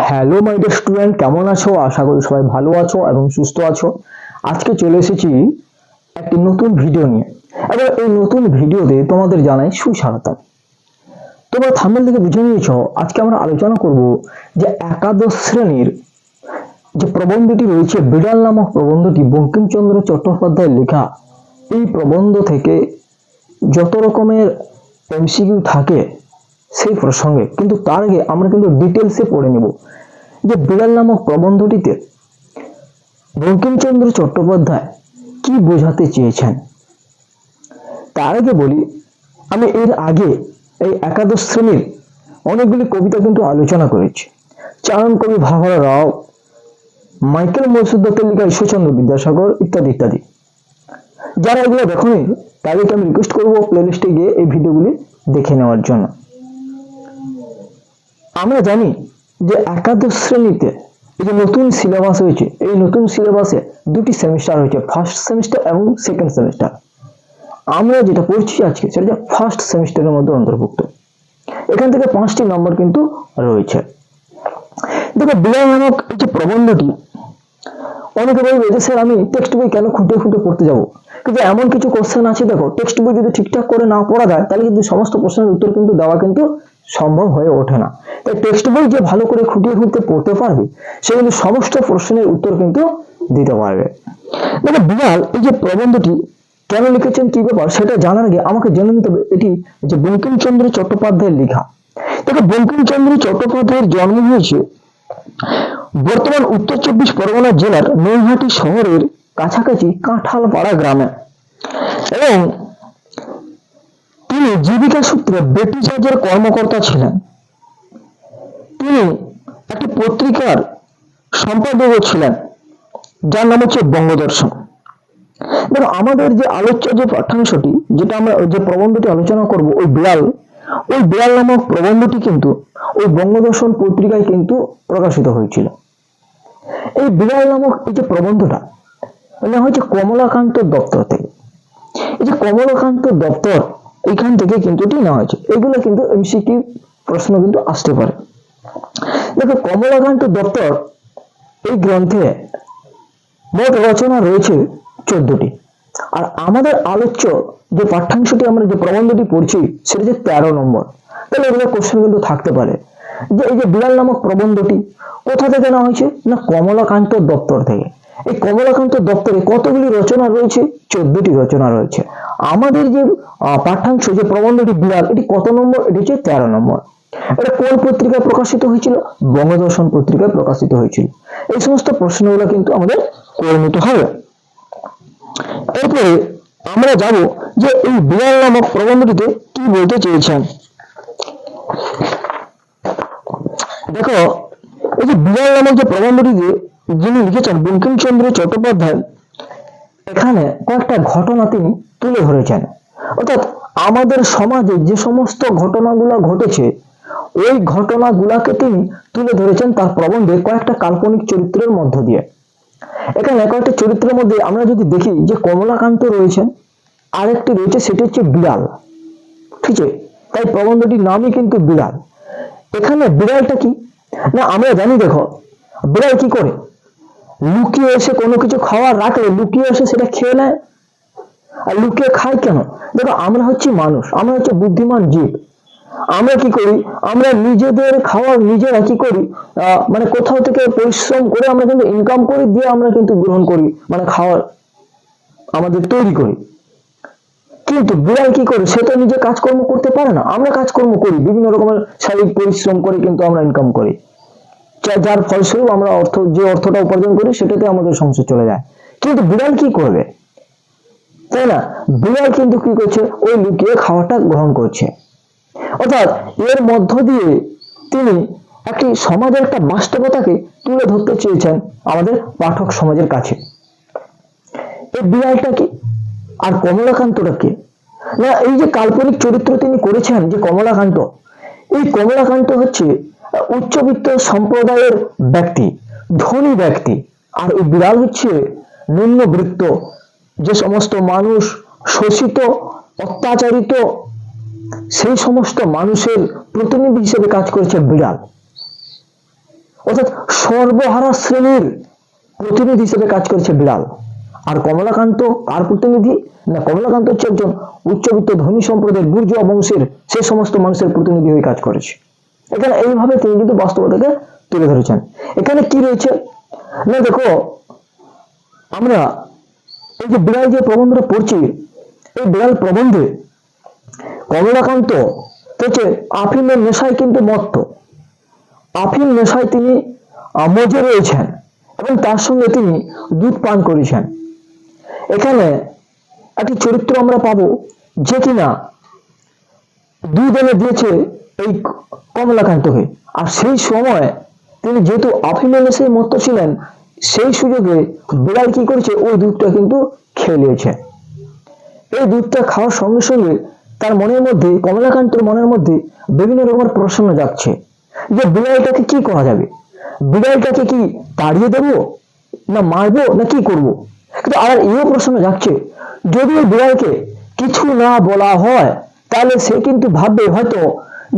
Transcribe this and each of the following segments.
Hello my dear student, কেমন আছো? আশা করি সবাই ভালো আছো এবং সুস্থ আছো। আজকে চলে এসেছি একটি নতুন ভিডিও নিয়ে। এবার এই নতুন ভিডিওতে তোমাদের জানাই সুস্বাগতম। তোমরা থাম্বনেল থেকে বুঝে নিয়েছো, আজকে আমরা আলোচনা করব যে একাদশ শ্রেণীর যে প্রবন্ধটি রয়েছে, বিড়াল নামক প্রবন্ধটি বঙ্কিমচন্দ্র চট্টোপাধ্যায়ের লেখা। এই প্রবন্ধ থেকে যত রকমের এমসিকিউ থাকে সেই প্রসঙ্গে, কিন্তু তার আগে আমরা কিন্তু ডিটেলসে পড়ে নেব যে বিড়াল নামক প্রবন্ধটিতে বঙ্কিমচন্দ্র চট্টোপাধ্যায় কি বোঝাতে চেয়েছেন। তার আগে বলি, আমি এর আগে এই একাদশ শ্রেণীর অনেকগুলি কবিতা কিন্তু আলোচনা করেছি। চারণ কবি ভারহারা রাও, মাইকেল মধুসূদনের লেখা ঈশ্বরচন্দ্র বিদ্যাসাগর ইত্যাদি ইত্যাদি। যারা এগুলো দেখোনি তাদেরকে আমি রিকোয়েস্ট করবো প্লেলিস্টে গিয়ে এই ভিডিওগুলি দেখে নেওয়ার জন্য। আমরা জানি যে একাদশ শ্রেণীতে এই যে নতুন সিলেবাস হয়েছে, এই নতুন সিলেবাসে দুটি সেমিস্টার হয়েছে, ফার্স্ট সেমিস্টার এবং সেকেন্ড সেমিস্টার। আমরা যেটা পড়ছি আজকে সেটা ফার্স্ট সেমিস্টারের মধ্যে অন্তর্ভুক্ত। এখান থেকে 5টি নম্বর কিন্তু রয়েছে। দেখো, বিড়াল নামক এই যে প্রবন্ধটি, অনেকে বলবে যে স্যার আমি টেক্সট বই কেন খুঁটে খুঁটে পড়তে যাব, কিন্তু এমন কিছু কোশ্চেন আছে, দেখো টেক্সট বই যদি ঠিকঠাক করে না পড়া যায় তাহলে কিন্তু সমস্ত প্রশ্নের উত্তর কিন্তু দেওয়া কিন্তু সম্ভব হয়ে ওঠে না। তাই টেক্সট বই যে ভালো করে খুঁটিয়ে খুঁটে পড়তে পারবে সে কিন্তু সমস্ত প্রশ্নের উত্তর কিন্তু দিতে পারবে। দেখো, বিড়াল এই যে প্রবন্ধটি কেন লিখেছেন, কি ব্যাপার, সেটা জানার আগে আমাকে জেনে নিতে হবে এটি যে বঙ্কিমচন্দ্র চট্টোপাধ্যায়ের লেখা। দেখো, বঙ্কিমচন্দ্র চট্টোপাধ্যায়ের জন্ম হয়েছে বর্তমান উত্তর 24 পরগনা জেলার নৈহাটি শহরের কাছাকাছি কাঁঠালপাড়া গ্রামে, এবং তিনি জীবিকা সূত্রে ব্রিটিশ রাজের কর্মকর্তা ছিলেন। তিনি একটি পত্রিকার সম্পাদকও ছিলেন, যার নাম হচ্ছে বঙ্গদর্শন। দেখো, আমাদের যে আলোচ্য যে পাঠ্যাংশটি, যেটা আমরা যে প্রবন্ধটি আলোচনা করব, ওই বিড়াল নামক প্রবন্ধটি কিন্তু ওই বঙ্গদর্শন পত্রিকায় কিন্তু প্রকাশিত হয়েছিল। এই বিড়াল নামক এই যে প্রবন্ধটা নেওয়া হয়েছে কমলাকান্ত দপ্তর থেকে। এই যে কমলাকান্ত দপ্তর, এইখান থেকে কিন্তু এটি নেওয়া হয়েছে। এগুলো কিন্তু এমসিকিউ প্রশ্ন কিন্তু আসতে পারে। দেখো, কমলাকান্ত দপ্তর এই গ্রন্থে মোট রচনা রয়েছে 14টি। আর আমাদের আলোচ্য যে পাঠ্যাংশটি, আমরা যে প্রবন্ধটি পড়ছি সেটা যে 13 নম্বর। তাহলে এগুলো কোশ্চেন কিন্তু থাকতে পারে যে এই যে বিড়াল নামক প্রবন্ধটি কোথা থেকে নেওয়া হয়েছে না, কমলাকান্ত দপ্তর থেকে। এই কমলাকান্ত দপ্তরে কতগুলি রচনা রয়েছে? 14টি রচনা রয়েছে। আমাদের যে পাঠ্যাংশ যে প্রবন্ধটি বিড়াল, এটি কত নম্বর? এটি হচ্ছে 13 নম্বর। এটা কোন পত্রিকায় প্রকাশিত হয়েছিল? বঙ্গদর্শন পত্রিকায় প্রকাশিত হয়েছিল। এই সমস্ত প্রশ্নগুলো কিন্তু আমাদের করে নিতে হবে। এরপরে আমরা যাব যে এই বিড়াল নামক প্রবন্ধটিতে কি বলতে চেয়েছেন। দেখো, এই যে বিড়াল নামক যে প্রবন্ধটিতে যিনি লিখেছেন বঙ্কিমচন্দ্র চট্টোপাধ্যায়, এখানে কয়েকটা ঘটনা তিনি তুলে ধরেছেন। অর্থাৎ আমাদের সমাজে যে সমস্ত ঘটনাগুলো ঘটেছে, ওই ঘটনাগুলাকে তিনি তুলে ধরেছেন তার প্রবন্ধে কয়েকটা কাল্পনিক চরিত্রের মধ্য দিয়ে। এখানে কয়েকটা চরিত্রের মধ্যে আমরা যদি দেখি যে কমলাকান্ত রয়েছেন, আরেকটি রয়েছে সেটি হচ্ছে বিড়াল। ঠিক আছে, তাই প্রবন্ধটির নামই কিন্তু বিড়াল। এখানে বিড়ালটা কি না, আমরা জানি, দেখো বিড়াল কি করে, লুকিয়ে এসে কোনো কিছু খাওয়ার রাখলে লুকিয়ে এসে সেটা খেয়ে নেয়। আর লুকিয়ে খায় কেন? দেখো, আমরা হচ্ছি মানুষ, আমরা হচ্ছে বুদ্ধিমান জীব। আমরা কি করি, আমরা নিজেদের খাওয়ার নিজেরা কি করি, মানে কোথাও থেকে পরিশ্রম করে আমরা কিন্তু ইনকাম করি, দিয়ে আমরা কিন্তু গ্রহণ করি, মানে খাওয়ার আমাদের তৈরি করি। কিন্তু বিড়াল কি করে, সে তো নিজে কাজকর্ম করতে পারে না, আমরা কাজকর্ম করি, বিভিন্ন রকমের শারীরিক পরিশ্রম করে কিন্তু আমরা ইনকাম করি, যার ফলস্বরূপ আমরা যে অর্থটা উপার্জন করি সেটাতে আমাদের সংসার চলে যায়। কিন্তু বিড়াল কি করবে, তাই না? বিড়াল কিন্তু কি করছে, ওই লুকিয়ে খাওয়াটা গ্রহণ করছে। অর্থাৎ এর মধ্য দিয়ে তিনি একটি সমাজের একটা বাস্তবতাকে তুলে ধরতে চেয়েছেন আমাদের পাঠক সমাজের কাছে। এই বিড়ালটা কি আর কমলাকান্তটা কি না, এই যে কাল্পনিক চরিত্র তিনি করেছেন যে কমলাকান্ত, এই কমলাকান্ত হচ্ছে উচ্চবিত্ত সম্প্রদায়ের ব্যক্তি, ধনী ব্যক্তি। আর এই বিড়াল হচ্ছে নিম্নবিত্ত, যে সমস্ত মানুষ শোষিত, অত্যাচারিত, সেই সমস্ত মানুষের প্রতিনিধি হিসেবে কাজ করেছে বিড়াল। অর্থাৎ সর্বহারা শ্রেণীর প্রতিনিধি হিসেবে কাজ করেছে বিড়াল। আর কমলাকান্ত কার প্রতিনিধি? না, কমলাকান্ত হচ্ছে একজন উচ্চবিত্ত ধনী সম্প্রদায়ের বুর্জোয়া বংশের সে সমস্ত মানুষের প্রতিনিধি হয়ে কাজ করেছে। এখানে এইভাবে তিনি কিন্তু বাস্তবতাকে তুলে ধরেছেন। এখানে কি রয়েছে না, দেখো আমরা এই যে বিড়াল যে প্রবন্ধটা পড়ছি, এই বিড়াল প্রবন্ধে কমলাকান্ত থেকে আফিমের নেশায় কিন্তু মত্ত, আফিম নেশায় তিনি মজে রয়েছেন এবং তার সঙ্গে তিনি দুধ পান করেছেন। এখানে একটি চরিত্র আমরা পাবো যে কিনা দুধ এনে দিয়েছে এই কমলাকান্তকে, আর সেই সময় তিনি যেহেতু আফিমের নেশায় মত্ত ছিলেন, সেই সুযোগে বিড়াল কি করেছে, ওই দুধটা কিন্তু খেয়ে নিয়েছে। এই দুধটা খাওয়ার সঙ্গে সঙ্গে তার মনের মধ্যে, কমলাকান্তের মনের মধ্যে বিভিন্ন রকমের প্রশ্ন যাচ্ছে যে বিড়ালটাকে কি করা যাবে, বিড়ালটাকে কি তাড়িয়ে দেবো, না মারবো, না কি করবো। কিন্তু আবার এও প্রশ্ন যাচ্ছে যদি ওই বিড়ালকে কিছু না বলা হয় তাহলে সে কিন্তু ভাববে হয়তো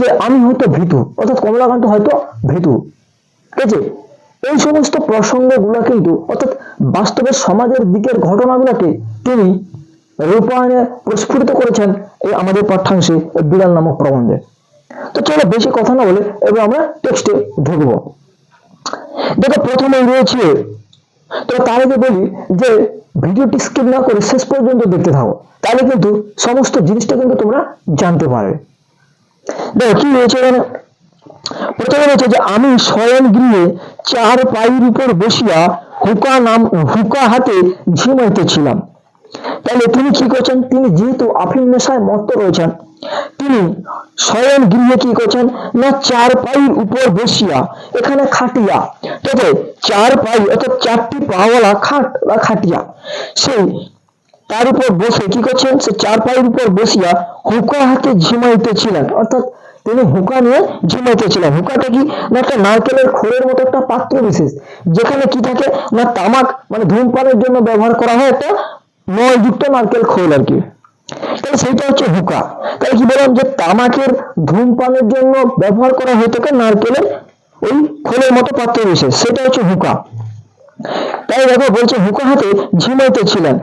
যে আমি হয়তো ভীতু, অর্থাৎ কমলাকান্ত হয়তো ভীতু। ঠিক আছে, এই সমস্ত প্রসঙ্গগুলো কিন্তু অর্থাৎ বাস্তবের সমাজের দিকের ঘটনাগুলোকে তিনি রূপায়ণে প্রস্ফুটিত করেছেন এই আমাদের পাঠ্যাংশে বিড়াল নামক প্রবন্ধে। তো চলো বেশি কথা না বলে এবার আমরা টেক্সটে ঢুকবো। দেখো প্রথমে রয়েছে, তো তার আগে বলি যে ভিডিওটি স্কিপ না করে শেষ পর্যন্ত দেখতে থাকো, তাহলে কিন্তু সমস্ত জিনিসটা কিন্তু তোমরা জানতে পারবে। দেখো কি রয়েছে এখানে, প্রথমে রয়েছে যে আমি শয়ন গৃহে চার পায়ের উপর বসিয়া হুকা হাতে ঝিমাইতেছিলাম। তাহলে তিনি কি করছেন, তিনি যেহেতু আফিম নেশায় মত্ত রয়েছেন, তিনি শয়ন গৃহে কি করছেন না চার পায়ের উপর বসিয়া, এখানে খাটিয়া, ঠিক আছে, চার পাই অর্থাৎ চারটি পাওয়ালা খাট বা খাটিয়া, সেই তার উপর বসে কি করছেন, সে চার পায়ের উপর বসিয়া হুকা হাতে ঝিমাইতেছিলেন। অর্থাৎ তিনি হুকা নিয়ে ঝিমাইতেছিলেন। হুকাটা কি না একটা নারকেলের খোলের মতো একটা পাত্র বিশেষ, যেখানে কি থাকে না তামাক মানে ধূমপানের জন্য ব্যবহার করা হয় একটা নলযুক্ত নারকেল খোল আর কি। তাহলে সেইটা হচ্ছে হুকা। তাই কি বললাম যে তামাকের ধূমপানের জন্য ব্যবহার করা হয়ে থাকে নারকেলের ওই খোলের মতো পাত্র বিশেষ, সেটা হচ্ছে হুকা। তাই দেখো বলছে হুকা হাতে ঝিমাইতেছিলেন,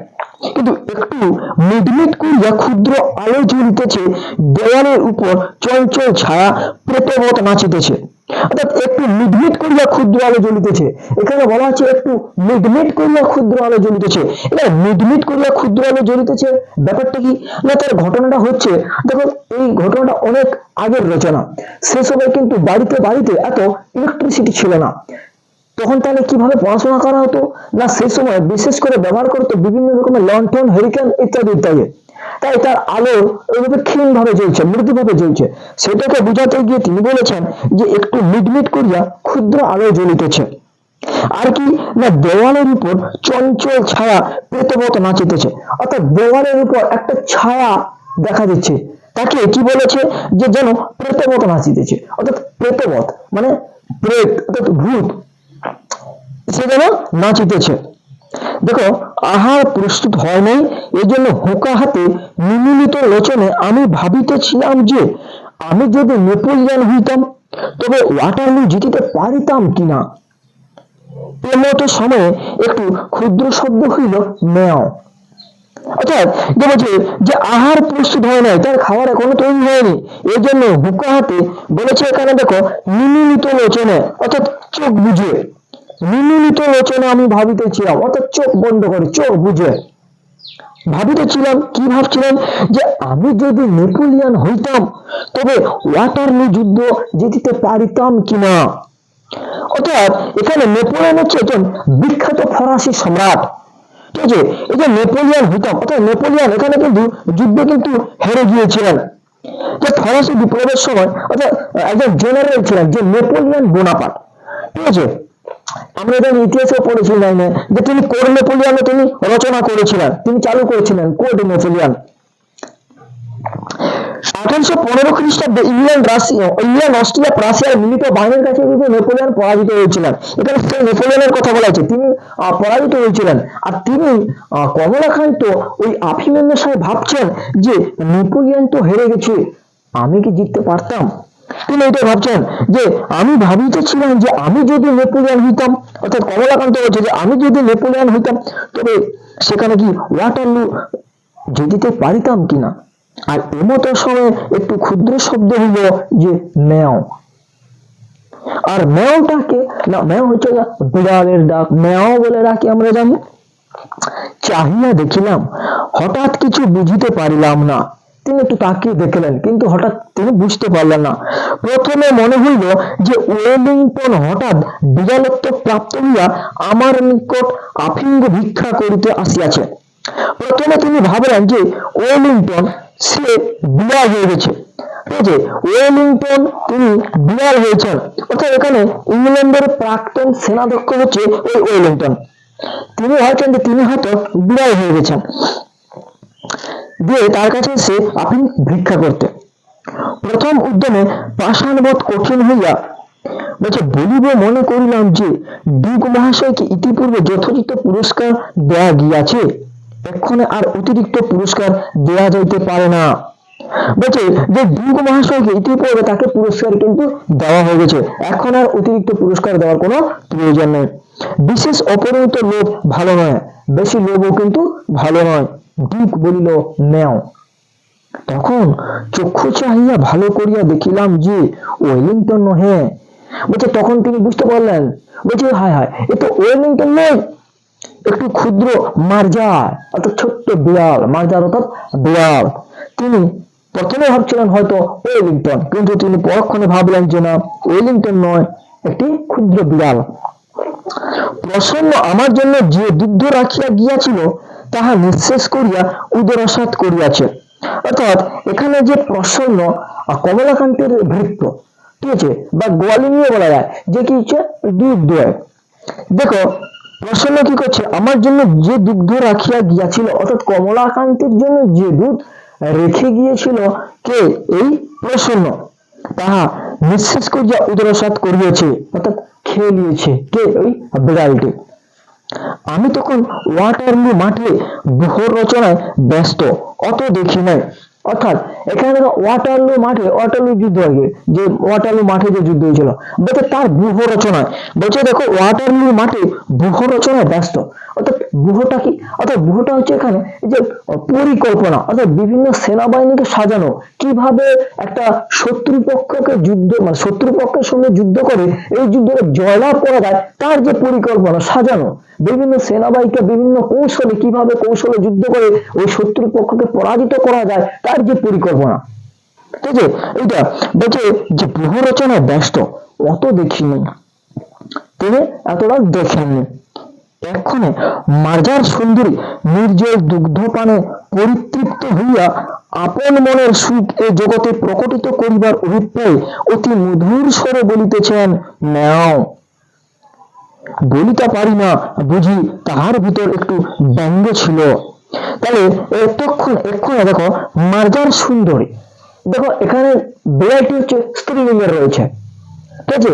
কিন্তু একটু মিটমিট করিয়া ক্ষুদ্র আলো জ্বলিতেছে, দেওয়ালের উপর চঞ্চল ছায়া প্রেতবৎ নাচিতেছে। অর্থাৎ একটু মিটমিট করিয়া ক্ষুদ্র আলো জ্বলিতেছে, এখানে বলা হচ্ছে একটু মিটমিট করিয়া ক্ষুদ্র আলো জ্বলিতেছে। এখানে মিটমিট করিয়া ক্ষুদ্র আলো জ্বলিতেছে ব্যাপারটা কি না, তার ঘটনাটা হচ্ছে, দেখো এই ঘটনাটা অনেক আগের রচনা, সে সময় কিন্তু বাড়িতে বাড়িতে এত ইলেকট্রিসিটি ছিল না। তখন তাহলে কিভাবে পড়াশোনা করা হতো না, সেই সময় বিশেষ করে ব্যবহার করতো বিভিন্ন রকমের লন্ঠন, হেরিকেন ইত্যাদি ইত্যাদি। তাই তার আলো এইভাবে ক্ষীণ ভাবে জ্বলছে, মৃদুভাবে জ্বলছে। সেটাকে বুঝাতে গিয়ে তিনি বলেছেন যে একটু মিটমিট করিয়া ক্ষুদ্র আলো জ্বলিতেছে। আর কি না দেওয়ালের উপর চঞ্চল ছায়া প্রেতবৎ নাচিতেছে, অর্থাৎ দেওয়ালের উপর একটা ছায়া দেখা দিচ্ছে, তাকে কি বলেছে যে যেন প্রেতবৎ নাচিতেছে। অর্থাৎ প্রেতবৎ মানে প্রেত অর্থাৎ ভূত, সে যেন নাচিতেছে। দেখো আহার প্রস্তুত হয় নাই, এই জন্য হুকা হাতে নিমিলিত লোচনে আমি ভাবিতেছিলাম যে আমি যদি নেপোলিয়ান হইতাম তবে ওয়াটারলু জিতিতে পারিতাম কিনা। এমতো সময়ে একটু ক্ষুদ্র শব্দ হইল মেয়াও। অর্থাৎ যে বলছে যে আহার প্রস্তুত হয় নাই, তার খাবার এখনো তৈরি হয়নি, এই জন্য হুকা হাতে বলেছে এখানে দেখো নিমিলিত লোচনে, অর্থাৎ চোখ বুঝে, নিমিলিত লোচনে আমি ভাবিতেছিলাম, অর্থাৎ চোখ বন্ধ করে চোখ বুঝে ভাবিতেছিলাম। কি ভাবছিলাম যে আমি যদি নেপোলিয়ান হইতাম তবে ওয়াটারলু যুদ্ধ জিতিতে পারিতাম কিনা। অর্থাৎ এখানে নেপোলিয়ান হচ্ছে একজন বিখ্যাত ফরাসি সম্রাট, ঠিক আছে। এই যে নেপোলিয়ান হইতাম, অর্থাৎ নেপোলিয়ান এখানে কিন্তু যুদ্ধে কিন্তু হেরে গিয়েছিলেন, যে ফরাসি বিপ্লবের সময় অর্থাৎ একজন জেনারেল ছিলেন যে নেপোলিয়ান বোনাপার্ট, ঠিক আছে। আমরা এটা ইতিহাসে পড়েছি না যে তিনি কোড নেপোলিয়ানে তিনি রচনা করেছিলেন, তিনি চালু করেছিলেন কোড নেপোলিয়ান। 1815 খ্রিস্টাব্দে ইংল্যান্ড অস্ট্রিয়া প্রাশিয়ার মিলিত বাহিনীর কাছে কিন্তু নেপোলিয়ান পরাজিত হয়েছিলেন। এখানে সেই নেপোলিয়ানের কথা বলা হয়েছে, তিনি পরাজিত হয়েছিলেন। আর তিনি কমলাকান্ত ওই আফিমের নেশায় ভাবছেন যে নেপোলিয়ান তো হেরে গেছে, আমি কি জিততে পারতাম। তিনি এটা ভাবছেন যে আমি ভাবিতেছিলাম যে আমি যদি নেপোলিয়ন হইতাম, অর্থাৎ কমলাকান্ত বলছে যে আমি যদি নেপোলিয়ন হইতাম তবে সেখানে কি ওয়াটারলু জিতিতে পারিতাম কিনা। আর এমতো সময় একটু ক্ষুদ্র শব্দ হইল যে ম্যাও। আর ম্যাওটাকে না, ম্যাও হচ্ছে বিড়ালের ডাক, ম্যাও বলে ডাকি আমরা জানি। চাহিয়া দেখিলাম, হঠাৎ কিছু বুঝিতে পারিলাম না। তিনি একটু তাকিয়ে দেখলেন, কিন্তু হঠাৎ তিনি বুঝতে পারলেন না। প্রথমে মনে হইল যে ওয়েলিংটন হঠাৎ বিড়ালত্ব প্রাপ্ত হইয়া আমার নিকট আফিঙ্গ ভিক্ষা করিতে আসিয়াছে। প্রথমে তিনি ভাবলেন যে ওয়েলিংটন সে বিড়াল হয়ে গেছে, ঠিক আছে, ওয়েলিংটন তিনি বিড়াল হয়েছেন, অর্থাৎ এখানে ইংল্যান্ডের প্রাক্তন সেনাধ্যক্ষ হচ্ছে ওই ওয়েলিংটন। তিনি ভাবছেন যে তিনি হয়তো বিড়াল হয়ে গেছেন, দিয়ে তার কাছে সে আফিং ভিক্ষা করতে। প্রথম উদ্যমে পাষাণবোধ কঠিন হইয়া বলছে বলিব মনে করিলাম যে ডিউক মহাশয়কে ইতিপূর্বে যথোচিত পুরস্কার দেয়া গিয়াছে, এক্ষণে আর অতিরিক্ত পুরস্কার দেয়া যাইতে পারে না। বলছে যে ডিউক মহাশয়কে ইতিপূর্বে তাকে পুরস্কার কিন্তু দেওয়া হয়ে গেছে, এখন আর অতিরিক্ত পুরস্কার দেওয়ার কোনো প্রয়োজন নেই। বিশেষ অপরিমিত লোভ ভালো নয়, বেশি লোভও কিন্তু ভালো নয়। ডিউক বলিল নেও। তখন চক্ষু চাহিয়া ভালো করিয়া দেখিলাম যে ওয়েলিংটন নহে। বলছে তখন তিনি বুঝতে পারলেন, বলছে হায় হায়, এ তো ওয়েলিংটন নয়, একটু ক্ষুদ্র মার্জার, অর্থাৎ ছোট্ট বিড়াল, মার্জার অর্থাৎ বিড়াল। তিনি প্রথমে ভাবছিলেন হয়তো ওয়েলিংটন, কিন্তু তিনি পরক্ষণে ভাবলেন যে না, ওয়েলিংটন নয়, একটি ক্ষুদ্র বিড়াল। প্রসন্ন আমার জন্য যে দুগ্ধ রাখিয়া গিয়াছিল তাহা নিঃশেষ করিয়া উদরসাৎ করিয়াছে। অর্থাৎ এখানে যে প্রসন্ন কমলাকান্তের ভৃত্য, ঠিক আছে, বা গোয়ালি নিয়ে বলা যায় যে কি হচ্ছে দুধ দোয়। দেখো প্রসন্ন কি করছে, আমার জন্য যে দুগ্ধ রাখিয়া গিয়াছিল, অর্থাৎ কমলাকান্তের জন্য যে দুধ রেখে গিয়েছিল কে, এই প্রসন্ন, তাহা নিঃশেষ করিয়া উদরসাৎ করিয়াছে, অর্থাৎ খেয়ে নিয়েছে কে, ওই বিড়ালটি। আমি তখন ওয়াটারলু মাঠে বহর রচনায় ব্যস্ত, অত দেখি নাই। অর্থাৎ এখানে দেখো ওয়াটারলু মাঠে, ওয়াটারলু যুদ্ধ আগে যে ওয়াটারলু মাঠে যে যুদ্ধ হয়েছিল, বলছে তার ব্যূহ রচনায়, বলছে দেখো ওয়াটারলু মাঠে ব্যূহ রচনায় ব্যস্ত। অর্থাৎ ব্যূহটা কি, অর্থাৎ ব্যূহটা হচ্ছে এখানে যে পরিকল্পনা, অর্থাৎ বিভিন্ন সেনাবাহিনীকে সাজানো, কিভাবে একটা শত্রুপক্ষকে যুদ্ধ, মানে শত্রুপক্ষের সঙ্গে যুদ্ধ করে এই যুদ্ধে জয়লাভ করা যায়, তার যে পরিকল্পনা সাজানো, বিভিন্ন সেনাবাহিনীকে বিভিন্ন কৌশলে, কিভাবে কৌশলে যুদ্ধ করে ওই শত্রুপক্ষকে পরাজিত করা যায়, তার যে পরিকল্পনা, ঠিক আছে, এইটা বলছে যে ব্যূহ রচনায় ব্যস্ত, অত দেখিনি, তিনি এতটা দেখেননি। এক্ষণে মার্জার সুন্দরী নির্জল দুগ্ধপানে পরিতৃপ্ত হইয়া আপন মনের সুখ এ জগতে প্রকটিত করিবার অভিপ্রায়ে অতি মধুর স্বরে বলিতেছেন নাও। বলিতে পারি না বুঝি তাহার ভিতর একটু ব্যঙ্গ ছিল। তাহলে এক্ষণে দেখো মার্জার সুন্দরী, দেখো এখানে বিড়ালটি হচ্ছে স্ত্রীলিঙ্গের রয়েছে, ঠিক আছে,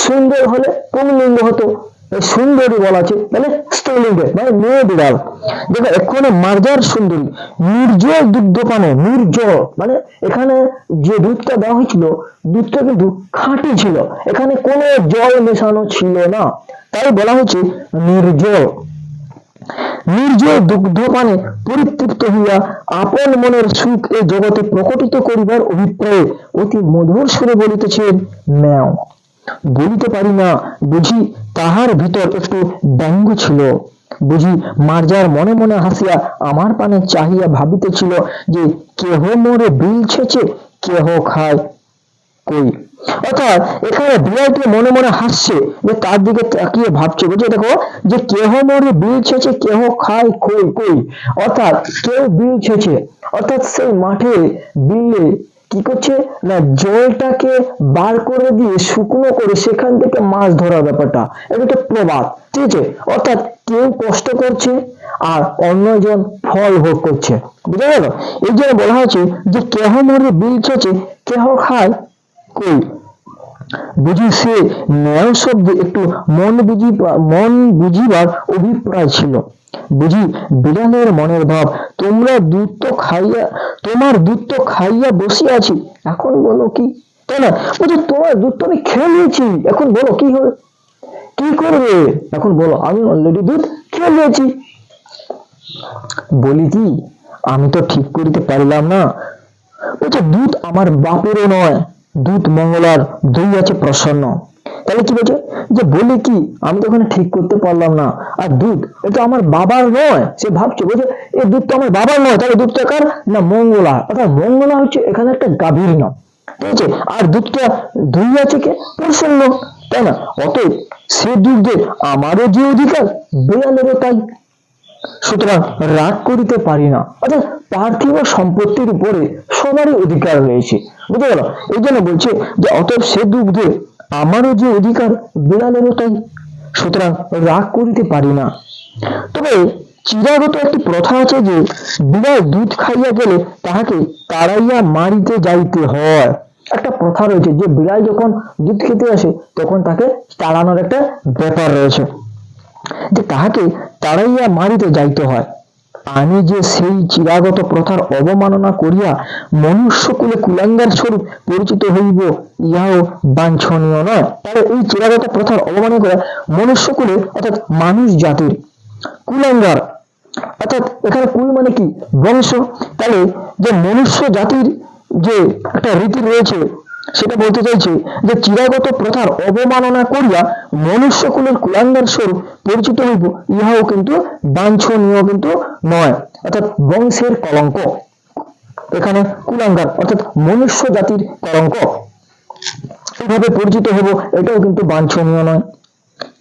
সুন্দর হলে পুংলিঙ্গ হতো, সুন্দরী বলা আছে মানে স্ত্রীলিঙ্গে, মানে মেয়ে বিড়াল। দেখো এখানে মার্জার সুন্দরী নির্জল দুগ্ধপানে, নির্জল মানে এখানে যে দুধটা দেওয়া হয়েছিল, দুধটা কিন্তু খাঁটি ছিল, এখানে কোনো জল মেশানো ছিল না, তাই বলা হচ্ছে নির্জল। নির্জল দুগ্ধপানে পরিতৃপ্ত হইয়া আপন মনের সুখ এই জগতে প্রকটিত করিবার অভিপ্রায়ে অতি মধুর সুরে বলিতেছেন ম্যাও। বলিতে পারি না বুঝি তাহার ভিতর একটু ব্যঙ্গ ছিল। বুঝি মার্জার মনে মনে হাসিয়া আমার পানে চাহিয়া ভাবিতেছিল যে কেহ মোরে বিল ছেচে, কেহ খায় কই। অর্থাৎ এখানে বিড়ালটি মনে মনে হাসছে, যে তার দিকে তাকিয়ে ভাবছে, বুঝে দেখো যে কেহ মোরে বিল ছেচে, কেহ খায় কই কই। অর্থাৎ কেউ বিল ছেচে, অর্থাৎ সেই মাঠে বিলে কি করছে না, জলটাকে বার করে দিয়ে শুকনো করে সেখান থেকে মাছ ধরার ব্যাপারটা, এটা একটা প্রবাদ, ঠিক আছে। অর্থাৎ কেউ কষ্ট করছে আর অন্যজন ফল ভোগ করছে, বুঝা গেল। এই জন্য বলা হয়েছে যে কেহ মরে বিল ছেচে, কেহ খায় কই। বুঝি সে ন্যায় শব্দে একটু মন বুঝিবার অভিপ্রায় ছিল। বুঝি বিড়ালের মনের ভাব, তোমার দুধ তো খাইয়া বসিয়াছি, এখন বলো কি। তাই না? বলছে তোমার দুধ তো আমি খেয়ে নিয়েছি, এখন বলো কি হবে, কি করবে, এখন বলো, আমি অলরেডি দুধ খেয়ে নিয়েছি। বলি কি, আমি তো ঠিক করিতে পারলাম না। বলছে দুধ আমার বাপেরও নয়, দুধ মঙ্গলার, দই আছে প্রসন্ন। তাহলে কি বলছে, যে বলি কি, আমি তো ওখানে ঠিক করতে পারলাম না, আর দুধ এটা আমার বাবার নয়। সে ভাবছে, বলছে এই দুধ তো আমার বাবার নয়, তাহলে দুধটা কার, না মঙ্গলা। অর্থাৎ মঙ্গলা হচ্ছে এখানে একটা গাভীর নাম, ঠিক আছে, আর দুধটা দই আছে কে, প্রসন্ন, তাই না? অতএব সে দুধে আমারও যে অধিকার, বেড়ালেরও তাই। সুতরাং রাগ করিতে পারি না। অর্থাৎ পার্থিব সম্পত্তির উপরে সবারই অধিকার রয়েছে, বুঝতে গেল? এই জন্য বলছে যে অতএব সে দুগ্ধে আমারও যে অধিকার, বিড়ালেরও তাই। সুতরাং রাগ করিতে পারি না। তবে চিরাগত একটি প্রথা আছে যে বিড়াল দুধ খাইয়া গেলে তাহাকে তাড়াইয়া মারিতে যাইতে হয়। একটা প্রথা রয়েছে যে বিড়াল যখন দুধ খেতে আসে তখন তাকে তাড়ানোর একটা ব্যাপার রয়েছে, যে তাহাকে তাড়াইয়া মারিতে যাইতে হয়। আমি যে সেই চিরাগত প্রথার অবমাননা করিয়া মনুষ্যকুলে কুলাঙ্গার স্বরূপ পরিচিত হইব, ইহাও বাঞ্ছনীয় নয়। তাহলে এই চিরাগত প্রথার অবমাননা করা মনুষ্যকুলে অর্থাৎ মানুষ জাতির কুলাঙ্গার, অর্থাৎ এখানে কুল মানে কি, বংশ। তাহলে যে মনুষ্য জাতির যে একটা রীতি রয়েছে, সেটা বলতে চাইছে যে চিরাগত প্রথার অবমাননা করিয়া মনুষ্যকুলের কুলাঙ্গার স্বরূপ পরিচিত হইব, ইহাও কিন্তু বাঞ্ছনীয় কিন্তু নয়। অর্থাৎ বংশের কলঙ্ক, এখানে কুলাঙ্গার অর্থাৎ মনুষ্য জাতির কলঙ্ক, এভাবে পরিচিত হব, এটাও কিন্তু বাঞ্ছনীয় নয়।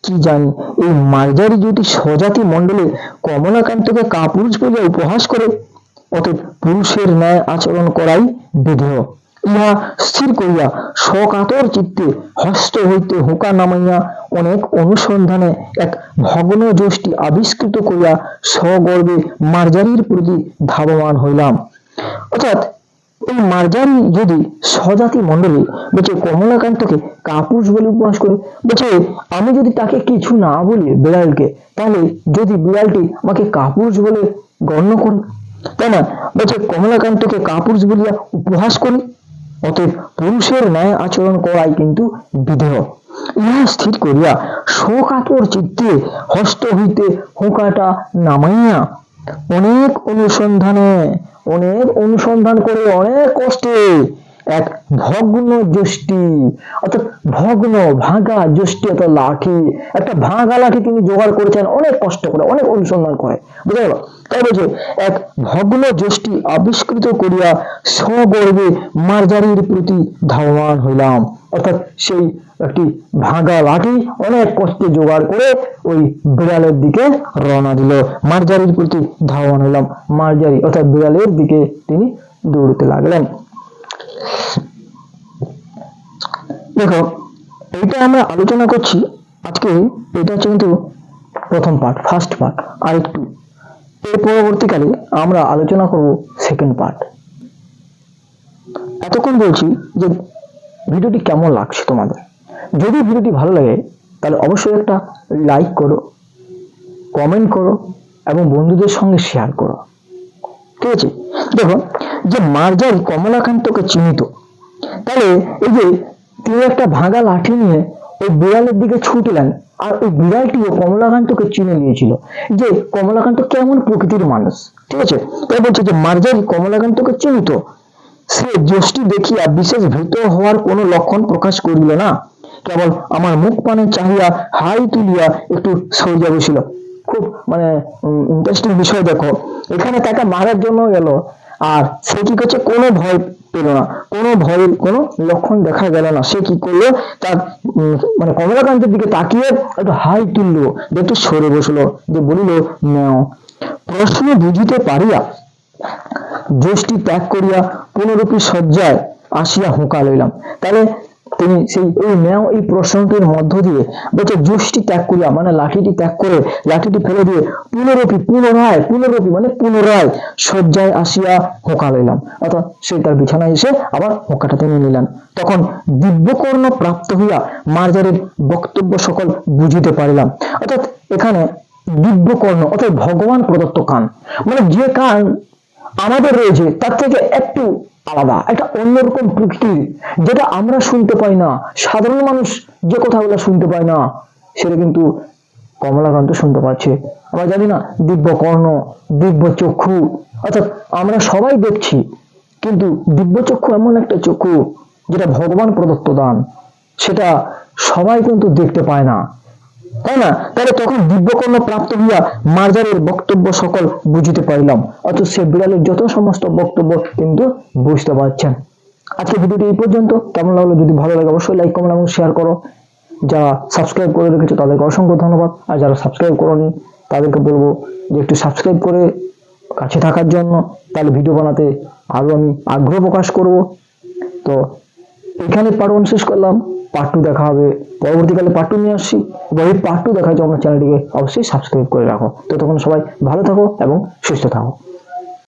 কি জানি এই মার্জারি যদি স্বজাতি মণ্ডলে কমলাকান্তকে কাপুরুষ বলিয়া উপহাস করে, অতএব পুরুষের ন্যায় আচরণ করাই বিধেয়। ইহা স্থির করিয়া সকাতর চিত্তে হস্ত হইতে হুঁকা নামাইয়া অনেক অনুসন্ধানে এক ভগ্ন যষ্টি আবিষ্কৃত করিয়া সগর্বে মার্জারির প্রতি ধাবমান হইলাম। অর্থাৎ এই মার্জারি যদি স্বজাতি মণ্ডলী বলছে কমলাকান্তকে কাপুরুষ বলে উপহাস করে, বলছে আমি যদি তাকে কিছু না বলি বিড়ালকে, তাহলে যদি বিড়ালটি আমাকে কাপুরুষ বলে গণ্য করে, তাই না? বলছে কমলাকান্তকে কাপুরুষ বলিয়া উপহাস করি, অতএব পুরুষের ন্যায় আচরণ করাই কিন্তু বিধেয়। ইহা স্থির করিয়া শোকাতুর চিত্তে হস্ত হইতে হুঁকাটা নামাইয়া অনেক অনুসন্ধান করে অনেক কষ্টে এক ভগ্ন যষ্টি, অর্থাৎ ভগ্ন ভাঙা যষ্টি, অর্থাৎ লাঠি, একটা ভাঙা লাঠি তিনি জোগাড় করেছেন অনেক কষ্ট করে, অনেক অনুসন্ধান করে, বুঝা গেল? তাই বলছে এক ভগ্ন যষ্টি আবিষ্কৃত করিয়া সগর্বে মার্জারির প্রতি ধাবমান হইলাম। অর্থাৎ সেই একটি ভাঙা লাঠি অনেক কষ্টে জোগাড় করে ওই বিড়ালের দিকে রওনা দিল, মার্জারির প্রতি ধাবমান হইলাম। মার্জারি অর্থাৎ বিড়ালের দিকে তিনি দৌড়তে লাগলেন। দেখো, এইটা আমরা আলোচনা করছি আজকে, এটা হচ্ছে কিন্তু প্রথম পার্ট, ফার্স্ট পার্ট। আর একটু এর পরবর্তীকালে আমরা আলোচনা করব সেকেন্ড পার্ট। এতক্ষণ বলছি যে ভিডিওটি কেমন লাগছে তোমাদের। যদি ভিডিওটি ভালো লাগে তাহলে অবশ্যই একটা লাইক করো, কমেন্ট করো এবং বন্ধুদের সঙ্গে শেয়ার করো, ঠিক আছে? দেখো, যে মার্জারি কমলাকান্তকে চিহ্নিত, তাহলে এই যে তিনি একটা ভাঙা লাঠি নিয়ে ওই বিড়ালের দিকে ছুটলেন, আর ওই বিড়ালটিও কমলাকান্তকে চিনে নিয়েছিল যে কমলাকান্ত কেমন প্রকৃতির মানুষ, ঠিক আছে? তাই বলছে যে মার্জারি কমলাকান্তকে চিহ্নিত, সে যষ্টি দেখিয়া বিশেষ ভীত হওয়ার কোনো লক্ষণ প্রকাশ করিল না, কেবল আমার মুখ পানে চাহিয়া হাই তুলিয়া একটু সরিয়া বসিল। খুব মানে ইন্টারেস্টিং বিষয়। দেখো, এখানে তাকে মারার জন্য গেল, আর সে কি করছে, কোনো ভয় পেল না, কোনো ভয়ের কোনো লক্ষণ দেখা গেল না। সে কি করলো, তার মানে কমলাকান্তের দিকে তাকিয়ে একটু হাই তুললো, একটু সরে বসলো, যে বলিল নেও। প্রশ্ন বুঝিতে পারিয়া যষ্টি ত্যাগ করিয়া পুনরূপী শয্যায় আসিয়া হুঁকা লইলাম। তাহলে তিনি সেই এই নেও এই প্রশ্নটির মধ্য দিয়ে বলছে যষ্টি ত্যাগ করিয়া মানে লাঠিটি ত্যাগ করে, লাঠিটি ফেলে দিয়ে পুনরূপী মানে পুনরায় শয্যায় আসিয়া হুঁকা লইলাম। অর্থাৎ সে তার বিছানায় এসে আবার হুঁকাটা টেনে নিলেন। তখন দিব্যকর্ণ প্রাপ্ত হইয়া মার্জারির বক্তব্য সকল বুঝিতে পারিলাম। অর্থাৎ এখানে দিব্যকর্ণ অর্থাৎ ভগবান প্রদত্ত কান, মানে যে কান আমাদের রয়েছে তার থেকে একটু আলাদা, একটা অন্যরকম প্রকৃতির, যেটা আমরা শুনতে পাই না, সাধারণ মানুষ যে কথাগুলো শুনতে পায় না, সেটা কিন্তু কমলাকান্ত শুনতে পাচ্ছে। আমরা জানি না, দিব্য কর্ণ, দিব্য চক্ষু, অর্থাৎ আমরা সবাই দেখছি, কিন্তু দিব্য চক্ষু এমন একটা চক্ষু যেটা ভগবান প্রদত্ত দান, সেটা সবাই কিন্তু দেখতে পায় না, তাই না? তাহলে তখন দিব্যকর্ণ প্রাপ্ত হইয়া মার্জারের বক্তব্য সকল বুঝিতে পারিলাম, অথচ সে বিড়ালের যত সমস্ত বক্তব্য কিন্তু বুঝতে পারছেন। আজকে ভিডিওটি এই পর্যন্ত। কেমন লাগলো? যদি ভালো লাগে অবশ্যই লাইক, কমেন্ট এবং শেয়ার করো। যারা সাবস্ক্রাইব করে রেখেছো তাদেরকে অসংখ্য ধন্যবাদ, আর যারা সাবস্ক্রাইব করোনি তাদেরকে বলবো যে একটু সাবস্ক্রাইব করে কাছে থাকার জন্য, তাহলে ভিডিও বানাতে আরো আমি আগ্রহ প্রকাশ করব। তো এখানে পার্ট 1 শেষ করলাম, পার্ট 2 দেখা হবে, পরবর্তীকালে পার্ট 2 নিয়ে আসছি, এবং এই পার্ট 2 দেখার জন্য চ্যানেলটিকে অবশ্যই সাবস্ক্রাইব করে রাখো। তো তখন সবাই ভালো থাকো এবং সুস্থ থাকো।